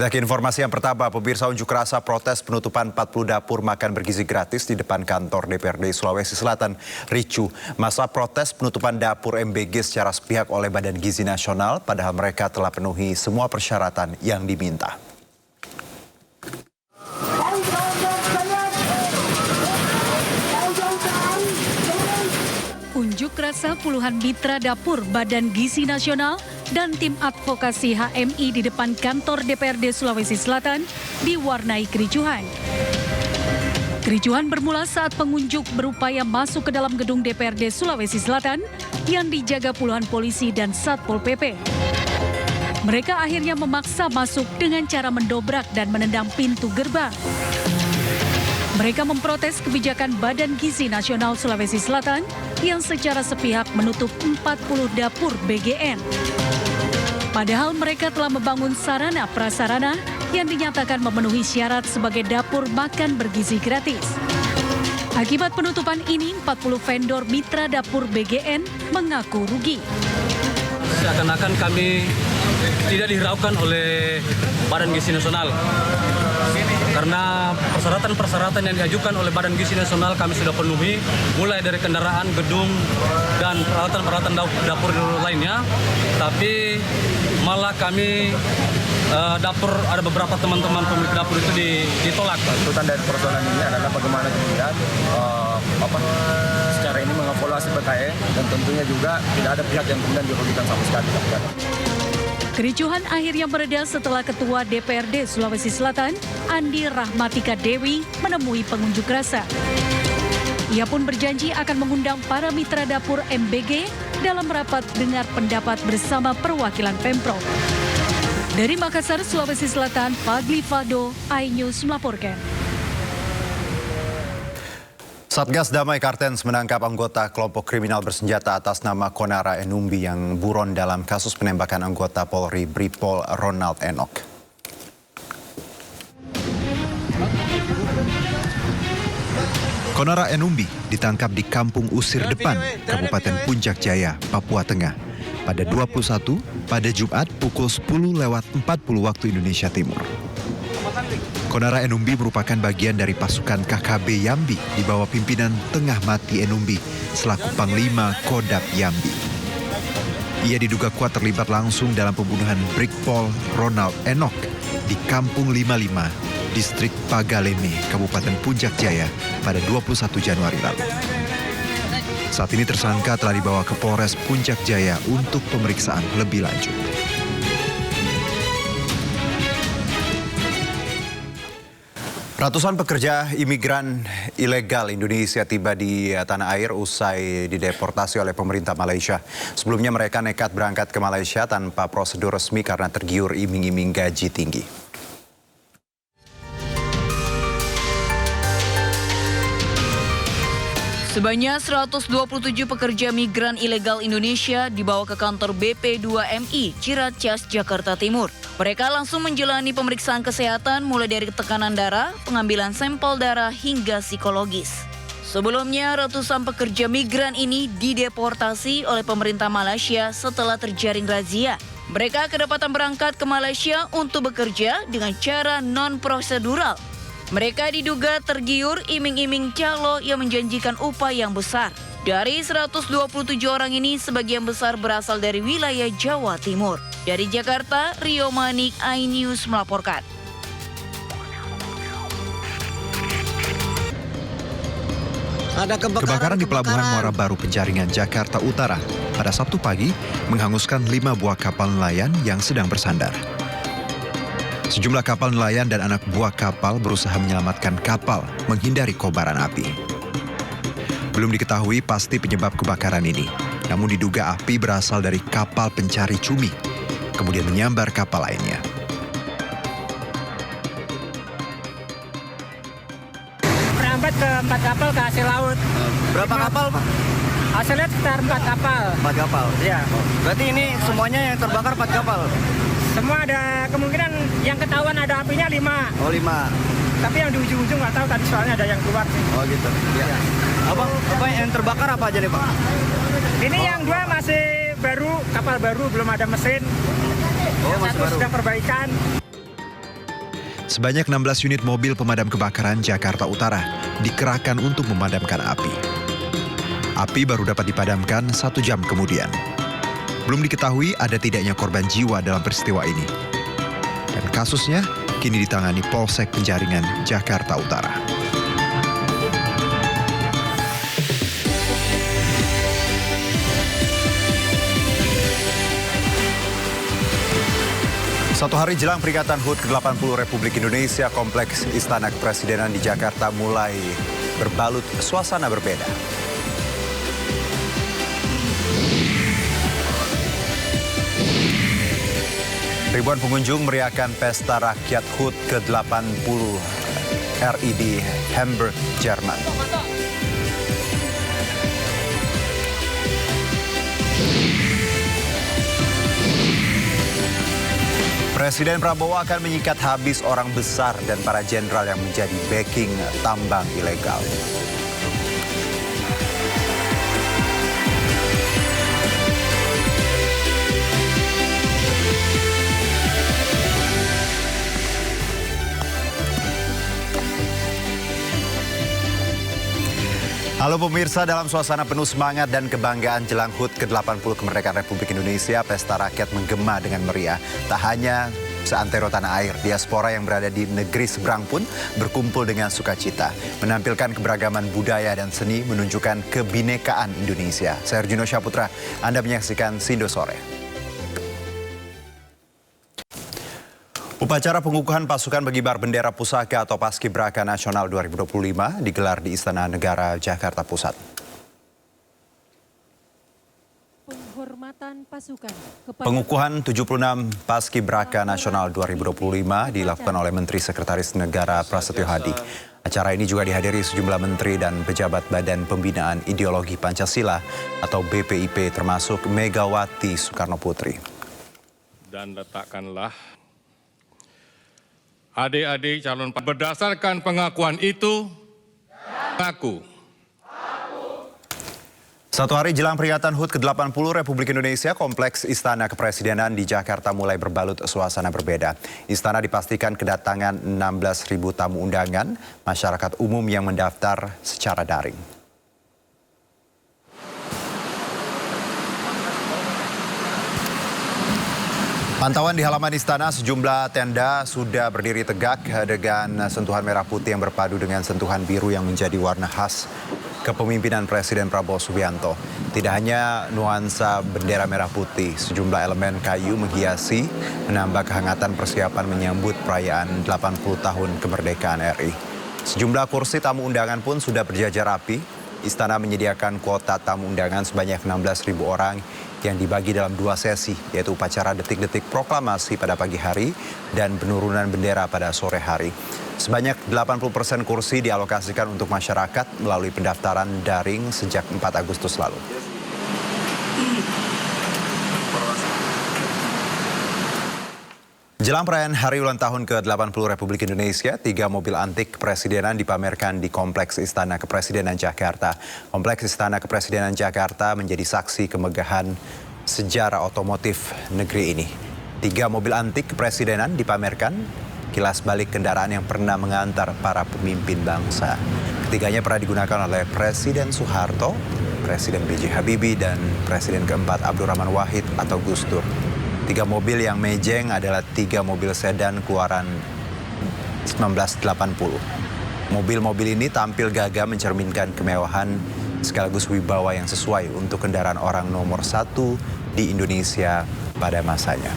Kita ke informasi yang pertama, pemirsa unjuk rasa protes penutupan 40 dapur makan bergizi gratis di depan kantor DPRD Sulawesi Selatan ricuh. Masa protes penutupan dapur MBG secara sepihak oleh Badan Gizi Nasional, padahal mereka telah penuhi semua persyaratan yang diminta. Unjuk rasa puluhan mitra dapur Badan Gizi Nasional dan tim advokasi HMI di depan kantor DPRD Sulawesi Selatan diwarnai kericuhan. Kericuhan bermula saat pengunjuk berupaya masuk ke dalam gedung DPRD Sulawesi Selatan yang dijaga puluhan polisi dan Satpol PP. Mereka akhirnya memaksa masuk dengan cara mendobrak dan menendang pintu gerbang. Mereka memprotes kebijakan Badan Gizi Nasional Sulawesi Selatan yang secara sepihak menutup 40 dapur BGN. Padahal mereka telah membangun sarana prasarana yang dinyatakan memenuhi syarat sebagai dapur makan bergizi gratis. Akibat penutupan ini, 40 vendor mitra dapur BGN mengaku rugi. Seakan-akan kami tidak dihiraukan oleh Badan Gizi Nasional. Karena persyaratan-persyaratan yang diajukan oleh Badan Gizi Nasional kami sudah penuhi, mulai dari kendaraan, gedung, dan peralatan-peralatan dapur lainnya. Tapi malah kami dapur, ada beberapa teman-teman pemilik dapur itu ditolak. Tuntutan dari persoalan ini adalah bagaimana kemudian secara ini mengevaluasi BKN dan tentunya juga tidak ada pihak yang kemudian dirugikan sama sekali. Kericuhan akhirnya mereda setelah Ketua DPRD Sulawesi Selatan, Andi Rahmatika Dewi, menemui pengunjuk rasa. Ia pun berjanji akan mengundang para mitra dapur MBG dalam rapat dengar pendapat bersama perwakilan Pemprov. Dari Makassar, Sulawesi Selatan, Fadli Fado, iNews melaporkan. Satgas Damai Kartens menangkap anggota kelompok kriminal bersenjata atas nama Konara Enumbi yang buron dalam kasus penembakan anggota Polri Brigpol Ronald Enock. Konara Enumbi ditangkap di Kampung Usir Depan, Kabupaten Puncak Jaya, Papua Tengah, pada 21 pada Jumat pukul 10:40 waktu Indonesia Timur. Konara Enumbi merupakan bagian dari pasukan KKB Yambi di bawah pimpinan Tengah Mati Enumbi selaku Panglima Kodam Yambi. Ia diduga kuat terlibat langsung dalam pembunuhan Brigpol Ronald Enock di Kampung 55, Distrik Pagaleme, Kabupaten Puncak Jaya pada 21 Januari lalu. Saat ini tersangka telah dibawa ke Polres Puncak Jaya untuk pemeriksaan lebih lanjut. Ratusan pekerja imigran ilegal Indonesia tiba di tanah air usai dideportasi oleh pemerintah Malaysia. Sebelumnya mereka nekat berangkat ke Malaysia tanpa prosedur resmi karena tergiur iming-iming gaji tinggi. Sebanyak 127 pekerja migran ilegal Indonesia dibawa ke kantor BP2MI Ciracas, Jakarta Timur. Mereka langsung menjalani pemeriksaan kesehatan mulai dari tekanan darah, pengambilan sampel darah hingga psikologis. Sebelumnya, ratusan pekerja migran ini dideportasi oleh pemerintah Malaysia setelah terjaring razia. Mereka kedapatan berangkat ke Malaysia untuk bekerja dengan cara non-prosedural. Mereka diduga tergiur iming-iming calo yang menjanjikan upah yang besar. Dari 127 orang ini, sebagian besar berasal dari wilayah Jawa Timur. Dari Jakarta, Rio Manik, iNews melaporkan. Kebakaran di Pelabuhan Muara Baru Penjaringan, Jakarta Utara pada Sabtu pagi menghanguskan 5 buah kapal nelayan yang sedang bersandar. Sejumlah kapal nelayan dan anak buah kapal berusaha menyelamatkan kapal menghindari kobaran api. Belum diketahui pasti penyebab kebakaran ini, namun diduga api berasal dari kapal pencari cumi, kemudian menyambar kapal lainnya. Merambat ke 4 kapal ke hasil laut. Berapa kapal, Pak? Hasilnya sekitar 4 kapal. 4 kapal? Ya. Berarti ini semuanya yang terbakar 4 kapal? Semua ada kemungkinan yang ketahuan ada apinya 5. Oh, 5. Tapi yang di ujung-ujung nggak tahu tadi soalnya ada yang keluar sih. Oh gitu. Ya. Apa yang terbakar apa aja nih, Pak? Ini yang 2 masih baru, kapal baru, belum ada mesin. Oh, masih Satu baru. sudah perbaikan. Sebanyak 16 unit mobil pemadam kebakaran Jakarta Utara dikerahkan untuk memadamkan api. Api baru dapat dipadamkan 1 jam kemudian. Belum diketahui ada tidaknya korban jiwa dalam peristiwa ini. Dan kasusnya kini ditangani Polsek Penjaringan, Jakarta Utara. Satu hari jelang peringatan HUT ke-80 Republik Indonesia, Kompleks Istana Kepresidenan di Jakarta mulai berbalut suasana berbeda. Ribuan pengunjung meriahkan pesta rakyat HUT ke-80 RI di Hamburg, Jerman. Presiden Prabowo akan menyikat habis orang besar dan para jenderal yang menjadi backing tambang ilegal. Halo pemirsa, dalam suasana penuh semangat dan kebanggaan jelang HUT ke-80 kemerdekaan Republik Indonesia, pesta rakyat menggema dengan meriah. Tak hanya seantero tanah air, diaspora yang berada di negeri seberang pun berkumpul dengan sukacita. Menampilkan keberagaman budaya dan seni, menunjukkan kebinekaan Indonesia. Saya Arjuno Syaputra, Anda menyaksikan Sindo Sore. Upacara pengukuhan pasukan pengibar bendera pusaka atau Paskibraka Nasional 2025 digelar di Istana Negara, Jakarta Pusat. Penghormatan pasukan Pengukuhan 76 Paskibraka Nasional 2025 dilakukan oleh Menteri Sekretaris Negara Prasetyo Hadi. Acara ini juga dihadiri sejumlah menteri dan pejabat Badan Pembinaan Ideologi Pancasila atau BPIP termasuk Megawati Soekarno Putri. Dan letakkanlah adik-adik calon berdasarkan pengakuan itu, aku. Satu hari jelang peringatan HUT ke-80 Republik Indonesia, Kompleks Istana Kepresidenan di Jakarta mulai berbalut suasana berbeda. Istana dipastikan kedatangan 16.000 tamu undangan, masyarakat umum yang mendaftar secara daring. Pantauan di halaman istana, sejumlah tenda sudah berdiri tegak dengan sentuhan merah putih yang berpadu dengan sentuhan biru yang menjadi warna khas kepemimpinan Presiden Prabowo Subianto. Tidak hanya nuansa bendera merah putih, sejumlah elemen kayu menghiasi, menambah kehangatan persiapan menyambut perayaan 80 tahun kemerdekaan RI. Sejumlah kursi tamu undangan pun sudah berjajar rapi. Istana menyediakan kuota tamu undangan sebanyak 16.000 orang yang dibagi dalam 2 sesi, yaitu upacara detik-detik proklamasi pada pagi hari dan penurunan bendera pada sore hari. Sebanyak 80% kursi dialokasikan untuk masyarakat melalui pendaftaran daring sejak 4 Agustus lalu. Jelang perayaan Hari Ulang Tahun ke-80 Republik Indonesia, 3 mobil antik kepresidenan dipamerkan di Kompleks Istana Kepresidenan Jakarta. Kompleks Istana Kepresidenan Jakarta menjadi saksi kemegahan sejarah otomotif negeri ini. 3 mobil antik kepresidenan dipamerkan, kilas balik kendaraan yang pernah mengantar para pemimpin bangsa. Ketiganya pernah digunakan oleh Presiden Soeharto, Presiden B.J. Habibie, dan Presiden keempat Abdurrahman Wahid atau Gus Dur. 3 mobil yang mejeng adalah 3 mobil sedan keluaran 1980. Mobil-mobil ini tampil gagah mencerminkan kemewahan sekaligus wibawa yang sesuai untuk kendaraan orang nomor 1 di Indonesia pada masanya.